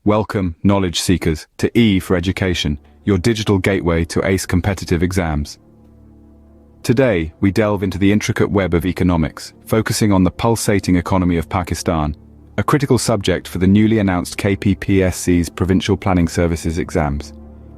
Welcome, knowledge seekers, to E for Education, your digital gateway to ace competitive exams. Today, we delve into the intricate web of economics, focusing on the pulsating economy of Pakistan, a critical subject for the newly announced KPPSC's Provincial Planning Services exams.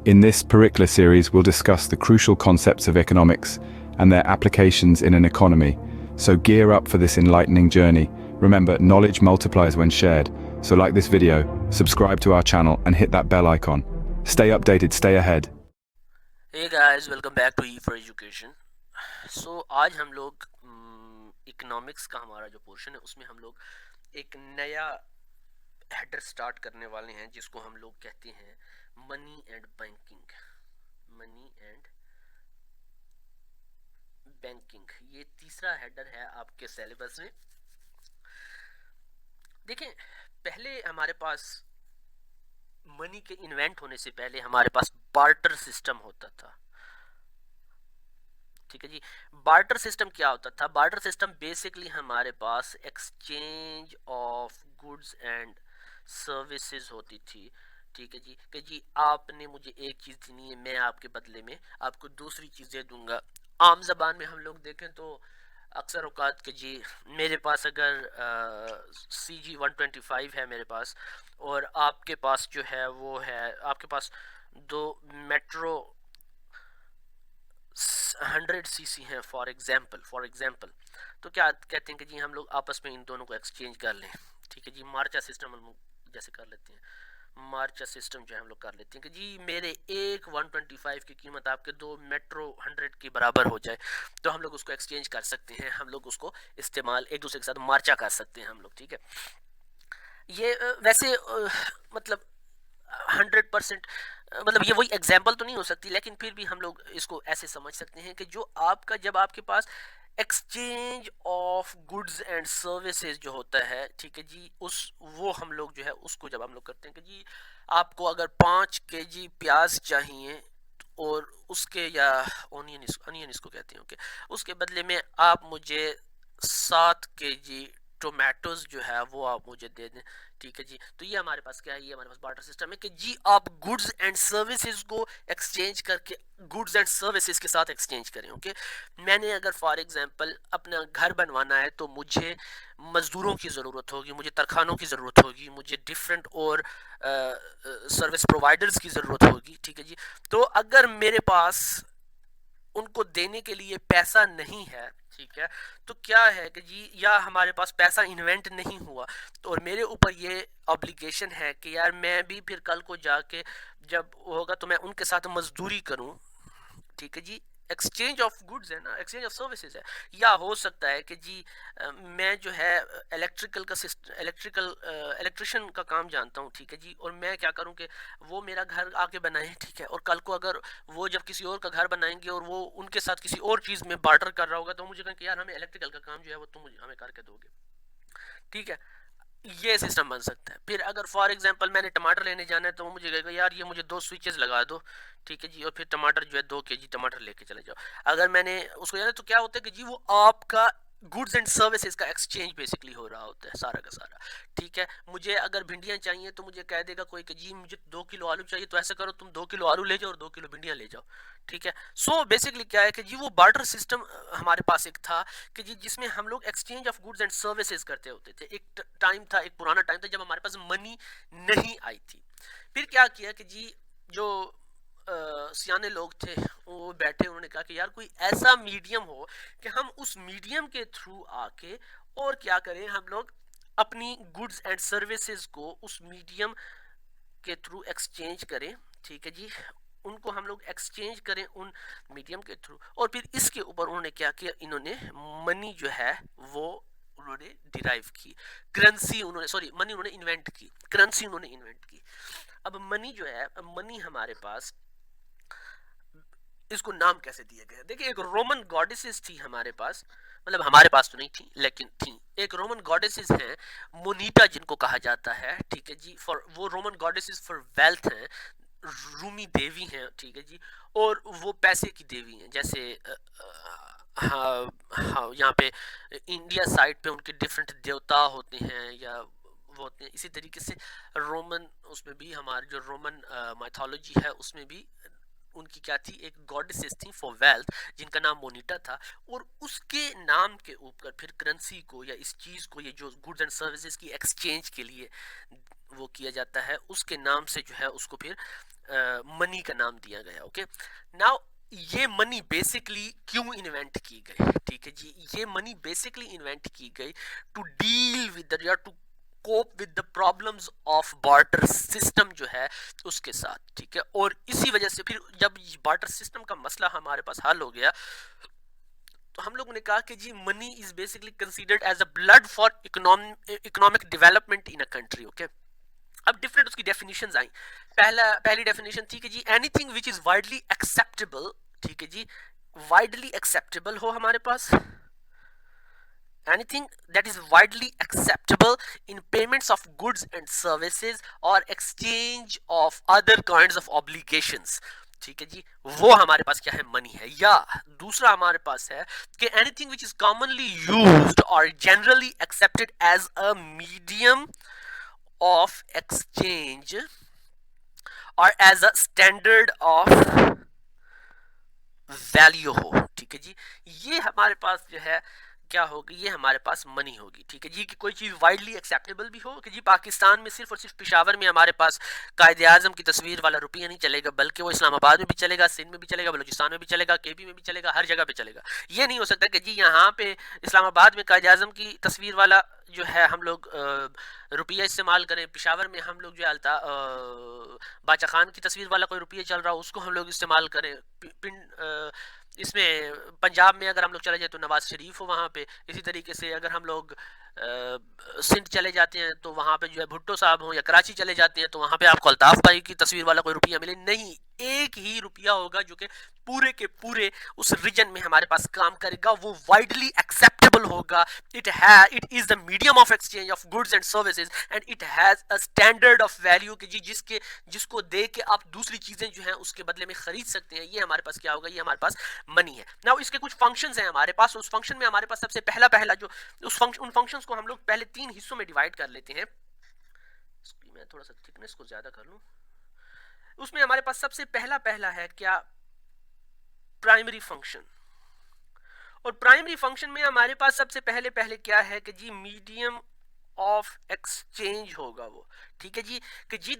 In this Perikla series, we'll discuss the crucial concepts of economics and their applications in an economy. So gear up for this enlightening journey. Remember, knowledge multiplies when shared. So like this video, subscribe to our channel and hit that bell icon. Stay updated, stay ahead. Hey guys, welcome back to E for Education. So आज हम लोग economics का हमारा जो portion है उसमें हम लोग एक नया हेडर स्टार्ट करने वाले हैं जिसको हम लोग कहते हैं money and banking. Money and banking ये तीसरा हेडर है आपके सिलेबस में। देखें, पहले हमारे पास मनी के इन्वेंट होने से पहले हमारे पास बार्टर सिस्टम होता था। ठीक है जी, बार्टर सिस्टम क्या होता था? बार्टर सिस्टम बेसिकली हमारे पास exchange of goods and services होती थी। ठीक है जी, कि जी आपने मुझे एक चीज़ देनी है, मैं आपके बदले में आपको दूसरी चीज़ें दूंगा। आम जबान में हम लोग देखें तो अक्सर औकात के जी मेरे पास अगर CG 125 है मेरे पास, और आपके पास जो है वो है, आपके पास दो मेट्रो 100cc हैं फॉर एग्जाम्पल, तो क्या कहते हैं कि जी हम लोग आपस में इन दोनों को एक्सचेंज कर लें। ठीक है जी, मार्चा सिस्टम हम लोग जैसे कर लेते हैं, मार्चा सिस्टम जो है हम लोग कर लेते हैं कि जी मेरे एक 125 की कीमत आपके दो मेट्रो 100 के बराबर हो जाए, तो हम लोग उसको एक्सचेंज कर सकते हैं, हम लोग उसको इस्तेमाल एक दूसरे के साथ मार्चा कर सकते हैं हम लोग। ठीक है, ये वैसे मतलब 100% मतलब ये वही एग्जाम्पल तो नहीं हो सकती, लेकिन फिर भी हम लोग इसको ऐसे समझ सकते हैं कि जो आपका जब आपके पास exchange of goods and services जो होता है, ठीक है जी, उस वो हम लोग जो है उसको जब हम लोग करते हैं कि जी आपको अगर 5 kg प्याज चाहिए और उसके या ऑनियन इसको कहते हैं, ओके, उसके बदले में आप मुझे 7 kg टोमेटोज जो है वो आप मुझे दे दें। ठीक है जी, तो ये हमारे पास क्या है, ये हमारे पास बार्टर सिस्टम है कि जी आप गुड्स एंड सर्विसेज को एक्सचेंज करके गुड्स एंड सर्विसेज के साथ एक्सचेंज करें। ओके, मैंने अगर फॉर एग्जांपल अपना घर बनवाना है तो मुझे मजदूरों की ज़रूरत होगी, मुझे तरखानों की ज़रूरत होगी, मुझे डिफरेंट और सर्विस प्रोवाइडर्स की ज़रूरत होगी। ठीक है जी, तो अगर मेरे पास उनको देने के लिए पैसा नहीं है, ठीक है, तो क्या है कि जी या हमारे पास पैसा इन्वेंट नहीं हुआ, तो और मेरे ऊपर ये ऑब्लिगेशन है कि यार मैं भी फिर कल को जाके जब होगा तो मैं उनके साथ मजदूरी करूं। ठीक है जी, एक्सचेंज ऑफ गुड्स है ना, एक्सचेंज ऑफ सर्विसेज है। या हो सकता है कि जी मैं जो है इलेक्ट्रिशियन का काम जानता हूँ। ठीक है जी, और मैं क्या करूँ कि वो मेरा घर आके बनाए, ठीक है, और कल को अगर वो जब किसी और का घर बनाएंगे और वो उनके साथ किसी और चीज़ में बार्टर कर रहा होगा तो मुझे कहें कि यार हमें इलेक्ट्रिकल का काम जो है वो तुम मुझे हमें करके दोगे। ठीक है, ये सिस्टम बन सकता है। फिर अगर फॉर एग्जांपल मैंने टमाटर लेने जाना है तो वो मुझे कहेगा यार ये मुझे 2 स्विचेस लगा दो। ठीक है जी, और फिर टमाटर जो है 2 kg टमाटर लेके चले जाओ। अगर मैंने उसको जाना तो क्या होता है कि जी वो आपका गुड्स एंड सर्विसेज का एक्सचेंज बेसिकली हो रहा होता है सारा का सारा। ठीक है, मुझे अगर भिंडियां चाहिए तो मुझे कह देगा कोई कि जी मुझे 2 किलो आलू चाहिए, तो ऐसा करो तुम 2 किलो आलू ले जाओ और 2 किलो भिंडियां ले जाओ। ठीक है, सो बेसिकली क्या है कि जी वो बार्टर सिस्टम हमारे पास एक था कि जी जिसमें हम लोग exchange of goods and services करते होते थे। एक टाइम था, एक पुराना टाइम था जब हमारे पास मनी नहीं आई थी। फिर क्या किया कि जी जो सियाने लोग थे वो बैठे, उन्होंने कहा कि यार कोई ऐसा मीडियम हो कि हम उस मीडियम के थ्रू आके और क्या करें, हम लोग अपनी गुड्स एंड सर्विसेज को उस मीडियम के थ्रू एक्सचेंज करें। ठीक है जी, उनको हम लोग एक्सचेंज करें उन मीडियम के थ्रू, और फिर इसके ऊपर उन्होंने क्या किया, इन्होंने मनी जो है वो उन्होंने डिराइव की, करेंसी उन्होंने सॉरी मनी उन्होंने इन्वेंट की, करेंसी उन्होंने इन्वेंट की। अब मनी जो है, मनी हमारे पास इसको नाम कैसे दिया गया? देखिए, एक रोमन गॉडेसेस थी हमारे पास, मतलब हमारे पास तो नहीं थी लेकिन थी, एक रोमन गॉडेसेस हैं मोनिटा जिनको कहा जाता है। ठीक है जी, फॉर वो रोमन गॉडेसेस फॉर वेल्थ हैं, रूमी देवी हैं। ठीक है जी, और वो पैसे की देवी हैं। जैसे हाँ हाँ, यहाँ पे इंडिया साइड पे उनके डिफरेंट देवता होते हैं, या वो होते हैं। इसी तरीके से रोमन, उसमें भी हमारी जो रोमन माइथोलॉजी है उसमें भी उनकी क्या थी, एक गॉडेसेस थी फॉर वेल्थ जिनका नाम मोनिटा था, और उसके नाम के ऊपर फिर करेंसी को या इस चीज़ को, ये जो गुड्स एंड सर्विसेज की एक्सचेंज के लिए वो किया जाता है, उसके नाम से जो है उसको फिर मनी का नाम दिया गया। ओके, नाउ ये मनी बेसिकली क्यों इन्वेंट की गई, ठीक है जी, ये मनी बेसिकली इन्वेंट की गई टू डील विद या to cope with the problems of barter system जो है उसके साथ, ठीक है। और इसी वजह से फिर जब बार्टर सिस्टम का मसला हमारे पास हल हो गया, तो हम लोगों ने कहा कि जी money is basically considered as a blood for economic development in a country. Okay, अब डिफरेंट उसकी डेफिनेशंस आई। पहली डेफिनेशन थी कि जी anything which is widely acceptable, ठीक है जी, वाइडली एक्सेप्टेबल हो हमारे पास, anything that is widely acceptable in payments of goods and services or exchange of other kinds of obligations, ठीक है जी, वो हमारे पास क्या है, मनी है। या दूसरा हमारे पास है कि anything which is commonly used और generally accepted as a medium of exchange और as a standard of value हो, ठीक है जी, ये हमारे पास जो है क्या होगी, ये हमारे पास मनी होगी, ठीक है जी। कि कोई चीज़ वाइडली एक्सेप्टेबल भी हो, कि जी पाकिस्तान में सिर्फ और सिर्फ पेशावर में हमारे पास कायदे आजम की तस्वीर वाला रुपया नहीं चलेगा, बल्कि वो इस्लामाबाद में भी चलेगा, सिंध में भी चलेगा, बलूचिस्तान में भी चलेगा, केपी में भी चलेगा, हर जगह पे चलेगा। ये नहीं हो सकता कि जी यहाँ पे इस्लामाबाद में कायदे आजम की तस्वीर वाला जो है हम लोग रुपया इस्तेमाल करें, पेशावर में हम लोग जो है बादशाह खान की तस्वीर वाला कोई रुपया चल रहा हो उसको हम लोग इस्तेमाल करें, इसमें पंजाब में अगर हम लोग चले जाए तो नवाज शरीफ हो वहाँ पे, इसी तरीके से अगर हम लोग सिंध चले जाते हैं तो वहाँ पे जो है भुट्टो साहब हों, या कराची चले जाते हैं तो वहाँ पे आपको अल्ताफ भाई की तस्वीर वाला कोई रुपया मिले, नहीं, एक ही रुपया होगा जो कि पूरे के पूरे उस रीजन में हमारे पास काम करेगा, वो वाइडली एक्सेप्टेबल होगा, it is the medium of exchange of goods and services and it has a standard of value कि जी जिसको दे के आप दूसरी चीजें जो हैं उसके बदले में खरीद सकते हैं। ये हमारे पास क्या होगा, ये हमारे पास मनी है। नाउ इसके कुछ फंक्शंस हैं हमारे पास, उस फंक्शन में हमारे पास सबसे पहला जो उन फंक्शंस को हम लोग पहले 3 हिस्सों में डिवाइड कर लेते हैं। मैं थोड़ा सा थिकनेस को ज्यादा कर लूं। उसमें हमारे पास सबसे पहला है क्या, प्राइमरी फंक्शन। और प्राइमरी फंक्शन में हमारे पास सबसे पहले क्या है कि जी मीडियम ऑफ एक्सचेंज होगा वो, ठीक है जी, कि जी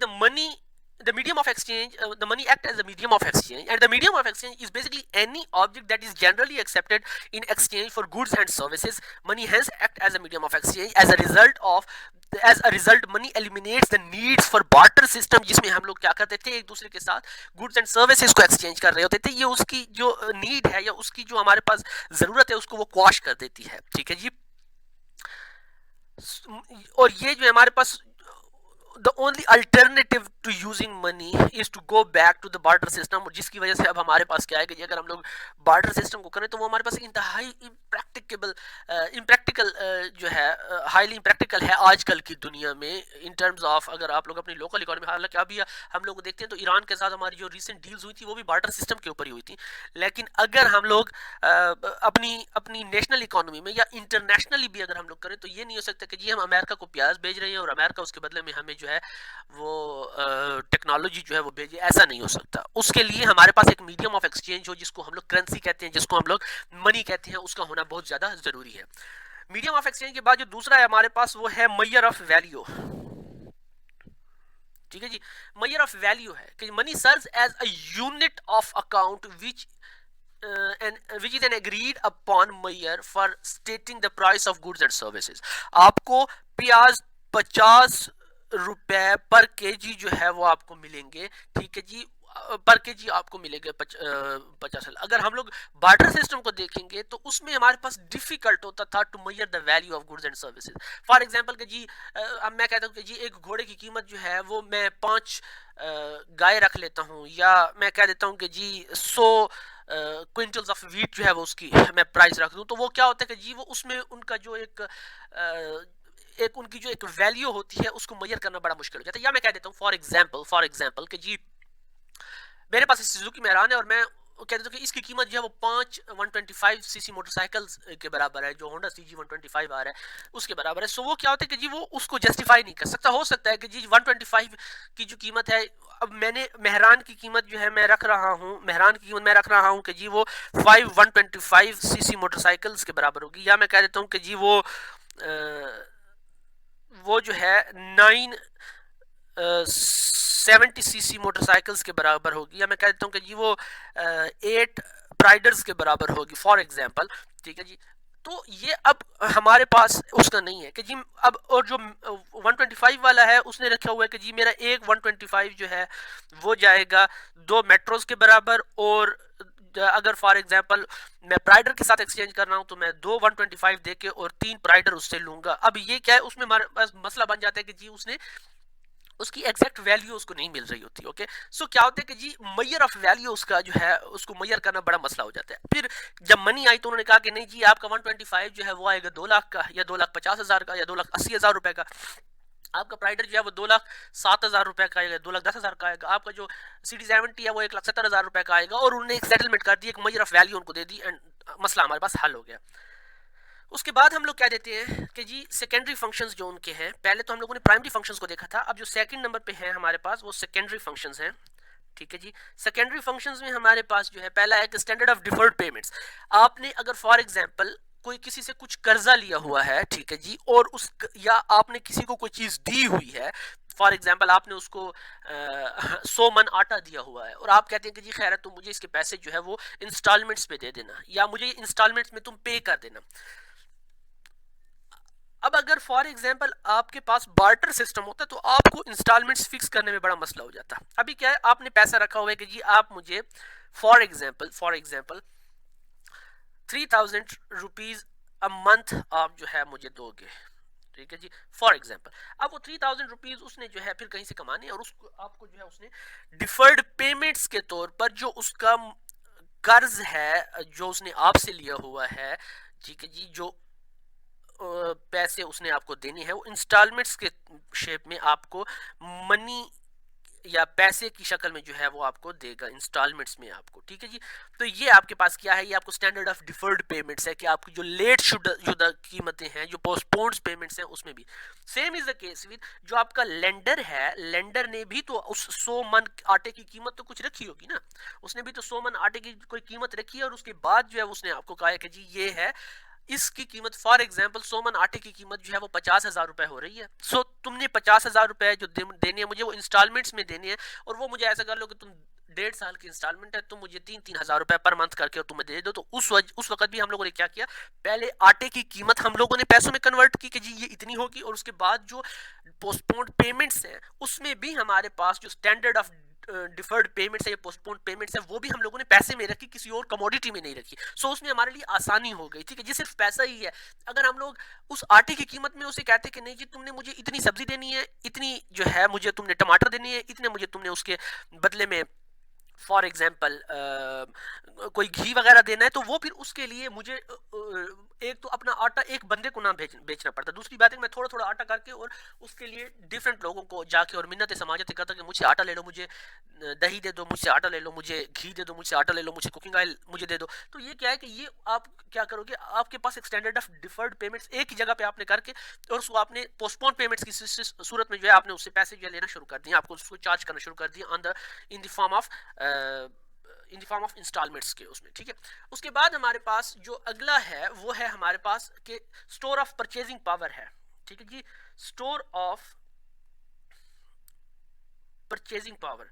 the medium of exchange, the money act as a medium of exchange, and the medium of exchange is basically any object that is generally accepted in exchange for goods and services. Money hence act as a medium of exchange. As a result money eliminates the needs for barter system, जिसमें हम लोग क्या करते थे, एक दूसरे के साथ गुड्स एंड सर्विसेज को एक्सचेंज कर रहे होते थे। ये उसकी जो नीड है या उसकी जो हमारे पास जरूरत है उसको वो क्वाश कर देती है, ठीक है जी। और ये जो हमारे पास the only alternative to using money is to go back to the barter system, और जिसकी वजह से अब हमारे पास क्या है कि अगर हम लोग barter system को करें तो वो हमारे पास इंतहाई इम्प्रैक्टिकल जो है हाईली इम्प्रैक्टिकल है आजकल की दुनिया में इन टर्म्स ऑफ, अगर आप लोग अपनी लोकल इकोनॉमी, हालांकि अभी हम लोग देखते हैं तो ईरान के साथ हमारी जो रिसेंट डील्स हुई थी वो भी बार्टर सिस्टम के ऊपर ही हुई थी। लेकिन अगर हम लोग अपनी नेशनल इकोनॉमी में या इंटरनेशनली भी अगर हम लोग करें तो ये नहीं हो सकता कि जी हम अमेरिका को प्याज भेज रहे हैं और अमेरिका उसके बदले में हमें जो है वो टेक्नोलॉजी जो है वो भेजे, ऐसा नहीं हो सकता। उसके लिए हमारे पास एक मीडियम ऑफ एक्सचेंज हो जिसको हम लोग करेंसी कहते हैं, जिसको हम लोग मनी कहते हैं, उसका होना बहुत ज्यादा जरूरी है। मीडियम ऑफ एक्सचेंज के बाद जो दूसरा है हमारे पास वो है मेजर ऑफ वैल्यू, ठीक है जी। मेजर ऑफ वैल्यू है कि money serves as a unit of account which is an agreed upon measure for stating the price of goods and services। आपको प्याज 50 रुपए पर केजी जो है वो आपको मिलेंगे, ठीक है जी, पर केजी आपको मिलेगा 50। अगर हम लोग बार्टर सिस्टम को देखेंगे तो उसमें हमारे पास डिफिकल्ट होता था to measure the value of goods and services. For example कि जी अब मैं कहता हूँ कि जी एक घोड़े की कीमत जो है वो मैं 5 गाय रख लेता हूँ, या मैं कह देता हूँ कि जी 100 क्विंटल्स ऑफ वीट जो है वो उसकी मैं प्राइस रख दूँ, तो वो क्या होता है कि जी वो उसमें उनका जो उनकी जो एक वैल्यू होती है उसको मेजर करना बड़ा मुश्किल हो जाता है। या मैं कह देता हूँ फॉर एग्जांपल कि जी मेरे पास सुजुकी मेहरान है और मैं कहते थे कि इसकी कीमत जो है वो 125 सीसी मोटरसाइकिल्स के बराबर है, जो होंडा CG 125 आ रहा है उसके बराबर है। सो वो क्या होता है कि जी वो उसको जस्टिफाई नहीं कर सकता। हो सकता है कि जी 125 की जो कीमत है, अब मैंने मेहरान की कीमत जो है मैं रख रहा हूँ, मेहरान की कीमत मैं रख रहा हूँ कि जी वो 125 सीसी मोटरसाइकिल्स के बराबर होगी, या मैं कह देता हूँ कि जी वो जो है 70 सीसी मोटरसाइकिल्स के बराबर होगी, या मैं कह देता हूँ कि जी वो 8 प्राइडर्स के बराबर होगी फॉर एग्जांपल। ठीक है जी। तो ये अब हमारे पास उसका नहीं है कि जी अब, और जो 125 वाला है उसने रखा हुआ है कि जी मेरा एक 125 जो है वो जाएगा 2 मेट्रोज के बराबर, और अगर फॉर एग्जांपल मैं प्राइडर के साथ एक्सचेंज कर रहा हूं तो मैं 2 125 दे के और 3 प्राइडर उससे लूंगा। अब ये क्या है, उसमें हमारे पास मसला बन जाता है कि जी उसने उसकी एग्जैक्ट वैल्यू उसको नहीं मिल रही होती। ओके, सो क्या होता है कि जी मैयर ऑफ वैल्यू उसका जो है उसको मैयर करना बड़ा मसला हो जाता है। फिर जब मनी आई तो उन्होंने कहा कि नहीं जी आपका 125 जो है वो आएगा 2 लाख का, या 2,50,000 का, या 2,80,000 रुपए का। आपका प्राइडर जो है वो 2,07,000 रुपए का आएगा, 2,10,000 का आएगा। आपका जो CD70 है वो 1,70,000 रुपए का आएगा, और उन्होंने एक सेटलमेंट कर दी, एक मैयर ऑफ वैल्यू उनको दे दी, एंड मसला हमारे पास हल हो गया। उसके बाद हम लोग क्या देते हैं कि जी सेकेंडरी फंक्शंस जो उनके हैं, पहले तो हम लोगों ने प्राइमरी फंक्शंस को देखा था, अब जो सेकंड नंबर पे है हमारे पास वो सेकेंडरी फंक्शंस हैं। ठीक है जी। सेकेंडरी फंक्शंस में हमारे पास जो है पहला है कि स्टैंडर्ड ऑफ डिफर्ड पेमेंट्स। आपने अगर फॉर एग्जांपल कोई किसी से कुछ कर्जा लिया हुआ है, ठीक है जी, और उस या आपने किसी को कोई चीज दी हुई है, फॉर एग्जाम्पल आपने उसको 100 मन आटा दिया हुआ है, और आप कहते हैं कि जी खैर है तुम मुझे इसके पैसे जो है वो इंस्टॉलमेंट्स पे दे देना, या मुझे इंस्टॉलमेंट्स में तुम पे कर देना। अब अगर फॉर एग्जांपल आपके पास बार्टर सिस्टम होता तो आपको इंस्टॉलमेंट्स फिक्स करने में बड़ा मसला हो जाता। अभी क्या है, आपने पैसा रखा हुआ है कि जी आप मुझे for example 3,000 rupees a month आप जो है मुझे दोगे। ठीक है जी, फॉर एग्जाम्पल। अब वो 3,000 रुपीज उसने जो है फिर कहीं से कमाने, और उसको आपको जो है उसने डिफर्ड पेमेंट्स के तौर पर जो उसका कर्ज है जो उसने आपसे लिया हुआ है, ठीक है जी, जो पैसे उसने आपको देने हैं वो इंस्टॉलमेंट्स के शेप में आपको मनी या पैसे की शक्ल में जो है वो आपको देगा इंस्टॉलमेंट्स में आपको। ठीक है जी। तो ये आपके पास क्या है, ये आपको स्टैंडर्ड ऑफ डिफर्ड पेमेंट्स है कि आपकी जो लेट शुदा कीमतें हैं, जो पोस्टपोन्ड पेमेंट्स हैं, उसमें भी same is the case with जो आपका लेंडर है। लेंडर ने भी तो उस 100 मन आटे की कीमत तो कुछ रखी होगी ना, उसने भी तो 100 मन आटे की कोई कीमत रखी है, और उसके बाद जो है उसने आपको कहा है कि जी ये है इसकी कीमत, फॉर एग्जाम्पल 100 मन आटे की कीमत जो है वो 50,000 रुपए हो रही है। सो तुमने 50,000 रुपए जो देने हैं मुझे वो इंस्टॉलमेंट्स में देने हैं, और वो मुझे ऐसा कर लो कि तुम 1.5 साल की इंस्टॉलमेंट है, तुम मुझे 3,000 रुपए पर मंथ करके और तुम्हें दे दो। तो उस वक्त भी हम लोगों ने क्या किया, पहले आटे की कीमत हम लोगों ने पैसों में कन्वर्ट की कि जी ये इतनी होगी, और उसके बाद जो पोस्टपोन्ड पेमेंट्स हैं उसमें भी हमारे पास जो स्टैंडर्ड ऑफ डिफर्ड पेमेंट्स है या पोस्टपोन्ड पेमेंट्स है वो भी हम लोगों ने पैसे में रखी, किसी और कमोडिटी में नहीं रखी। सो उसमें हमारे लिए आसानी हो गई। ठीक है जी, सिर्फ पैसा ही है। अगर हम लोग उस आटे की कीमत में उसे कहते कि नहीं जी तुमने मुझे इतनी सब्जी देनी है, इतनी जो है मुझे तुमने टमाटर देनी है, इतने मुझे तुमने उसके बदले में फॉर एग्जाम्पल कोई घी वगैरह देना है, तो वो फिर उसके लिए मुझे एक तो अपना आटा एक बंदे को ना बेचना पड़ता, दूसरी बात है मैं थोड़ा थोड़ा आटा करके और उसके लिए डिफरेंट लोगों को जाके और मिन्नतें समाजतें करता कि मुझसे आटा ले लो, मुझे दही दे दो, मुझसे आटा ले लो, मुझे घी दे दो, मुझसे आटा ले लो, मुझे कुकिंग ऑयल मुझे दे दो। तो ये क्या है कि ये आप क्या करोगे, आपके पास एक स्टैंडर्ड ऑफ डिफर्ड पेमेंट्स एक ही जगह पे आपने करके, और उसको आपने पोस्टपोन पेमेंट्स की सूरत में जो है आपने उससे पैसे जो है लेना शुरू कर दिए, आपको उसको चार्ज करना शुरू कर दिया in the form of installments के उसमें। ठीक है, उसके बाद हमारे पास जो अगला है वो है हमारे पास के स्टोर ऑफ परचेजिंग पावर है। ठीक है जी, store of purchasing power.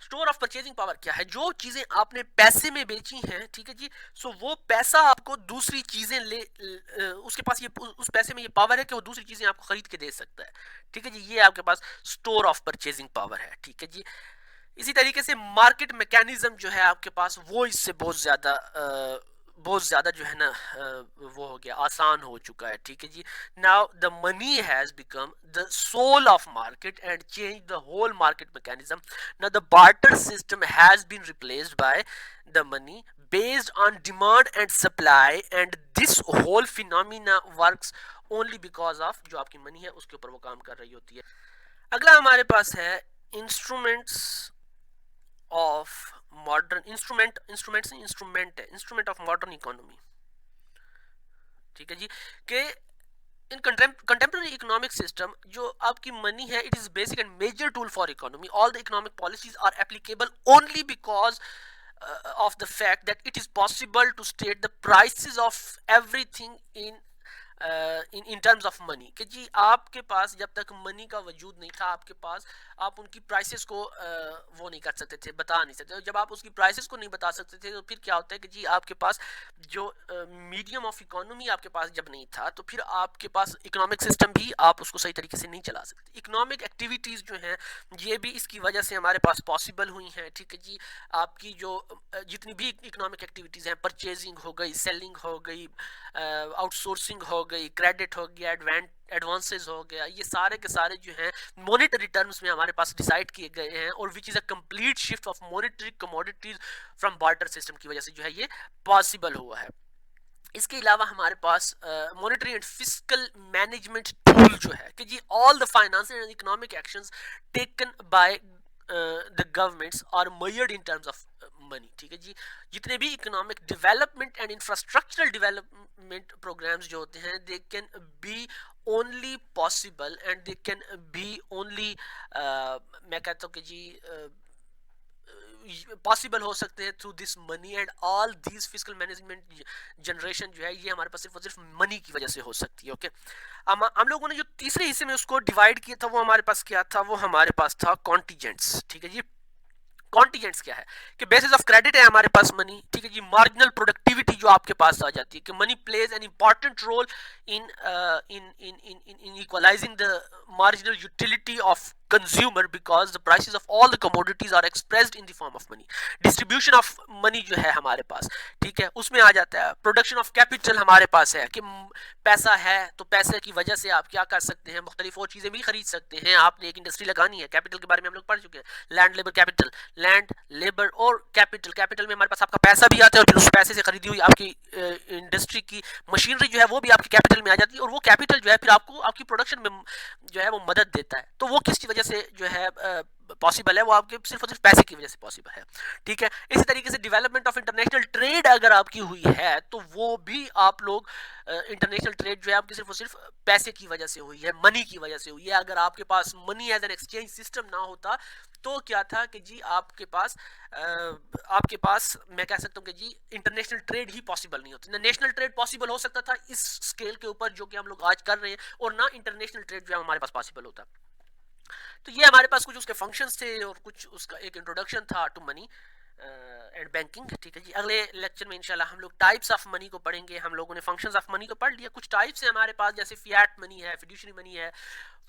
Store of purchasing power क्या है, जो चीजें आपने पैसे में बेची हैं, ठीक है जी, सो वो पैसा आपको दूसरी चीजें उसके पास ये उस पैसे में ये पावर है कि वो दूसरी चीजें आपको खरीद के दे सकता है। ठीक है जी, ये आपके पास स्टोर ऑफ परचेजिंग पावर है। ठीक है जी, इसी तरीके से मार्केट मैकेनिज्म जो है आपके पास वो इससे बहुत ज्यादा जो है ना वो हो गया, आसान हो चुका है। ठीक है जी, now the money has become the soul of market and change the whole market mechanism. Now the barter system has been replaced by the money based on demand and supply, and this whole phenomena works only because of जो आपकी money है उसके ऊपर वो काम कर रही होती है। अगला हमारे पास है इंस्ट्रूमेंट्स ऑफ मॉडर्न इंस्ट्रूमेंट है, इंस्ट्रूमेंट ऑफ मॉडर्न इकोनॉमी, ठीक है जी, कि इन contemporary economic system जो आपकी मनी है, it is basic and major tool for economy. All the economic policies are applicable only because of the fact that it is possible to state the prices of everything in terms of money, कि जी आपके पास जब तक money का वजूद नहीं था, आपके पास आप उनकी प्राइसेस को वो नहीं कर सकते थे, बता नहीं सकते। जब आप उसकी प्राइसेस को नहीं बता सकते थे तो फिर क्या होता है कि जी आपके पास जो मीडियम ऑफ इकोनॉमी आपके पास जब नहीं था, तो फिर आपके पास इकोनॉमिक सिस्टम भी आप उसको सही तरीके से नहीं चला सकते। इकोनॉमिक एक्टिविटीज़ जो हैं ये भी इसकी वजह से हमारे पास पॉसिबल हुई हैं, ठीक है जी। आपकी जो जितनी भी इकोनॉमिक एक्टिविटीज़ हैं, परचेजिंग हो गई, सेलिंग हो गई, आउटसोर्सिंग हो गई, क्रेडिट हो गया, एडवांसेस हो गया, ये सारे के सारे जो हैं मॉनेटरी टर्म्स में हमारे पास डिसाइड किए गए हैं, और which is a complete shift of monetary commodities from barter system की वजह से जो है ये पॉसिबल हुआ है। इसके अलावा हमारे पास monetary and fiscal management tool जो है कि जी all the financial and economic actions taken by the governments are measured in terms of money, ठीक है जी। जितने भी economic development and infrastructural development programmes जो होते हैं, they can be only possible and they can be only, मैं कहता हूँ कि जी पॉसिबल हो सकते हैं through this money, and all these fiscal management generation जो है ये हमारे पास सिर्फ और सिर्फ मनी की वजह से हो सकती है। ओके, हम लोगों ने जो तीसरे हिस्से में उसको डिवाइड किया था वो हमारे पास क्या था, वो हमारे पास था कॉन्टीजेंट्स, ठीक है जी। कॉन्टीजेंट्स क्या है कि बेसिस ऑफ क्रेडिट है हमारे पास मनी, ठीक है जी। मार्जिनल प्रोडक्टिविटी जो आपके पास आ जाती है कि money plays an important role in in in in in equalising the marginal utility of consumer because the prices of all the commodities are expressed in the form of money. Distribution of money जो है हमारे पास, ठीक है, उसमें आ जाता है production of capital. हमारे पास है कि पैसा है तो पैसे की वजह से आप क्या कर सकते हैं, मुख्तलिफ और चीज़ें भी खरीद सकते हैं। आपने एक इंडस्ट्री लगानी है, कैपिटल के बारे में हम लोग पढ़ चुके हैं, land labour capital, land labour और कैपिटल। कैपिटल में हमारे पास आपका पैसा भी आता है और फिर उस पैसे से खरीदी हुई आपकी इंडस्ट्री की मशीनरी जो है वो भी आपकी कैपिटल में आ जाती है, और वो कैपिटल जो है फिर आपको आपकी प्रोडक्शन में जो है वो मदद देता है। तो वो किस वजह से जो है पॉसिबल है, वो आपके सिर्फ और सिर्फ पैसे की वजह से पॉसिबल है, ठीक है। इसी तरीके से डेवलपमेंट ऑफ इंटरनेशनल ट्रेड अगर आपकी हुई है तो वो भी आप लोग इंटरनेशनल ट्रेड जो है आपकी सिर्फ और सिर्फ पैसे की वजह से हुई है, मनी की वजह से हुई है। अगर आपके पास money as an exchange system ना होता तो क्या था कि जी आपके पास मैं कह सकता हूँ कि जी इंटरनेशनल ट्रेड ही पॉसिबल नहीं होती। ना नेशनल ट्रेड पॉसिबल हो सकता था इस स्केल के ऊपर जो कि हम लोग आज कर रहे हैं, और ना इंटरनेशनल ट्रेड जो है हमारे पास पॉसिबल होता। तो ये हमारे पास कुछ उसके फंक्शंस थे और कुछ उसका एक इंट्रोडक्शन था टू मनी एंड बैंकिंग, ठीक है जी। अगले लेक्चर में इंशाल्लाह हम लोग टाइप्स ऑफ मनी को पढ़ेंगे। हम लोगों ने फंक्शंस ऑफ मनी को पढ़ लिया, कुछ टाइप्स है हमारे पास, जैसे फिएट मनी है, फिड्यूशरी मनी है,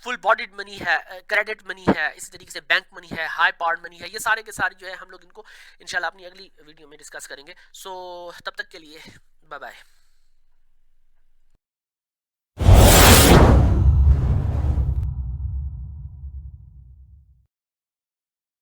फुल बॉडीड मनी है, क्रेडिट मनी है, इसी तरीके से बैंक मनी है, हाई पावर्ड मनी है। ये सारे के सारे जो है हम लोग इनको इंशाल्लाह अपनी अगली वीडियो में डिस्कस करेंगे। सो तब तक के लिए बाय बाय।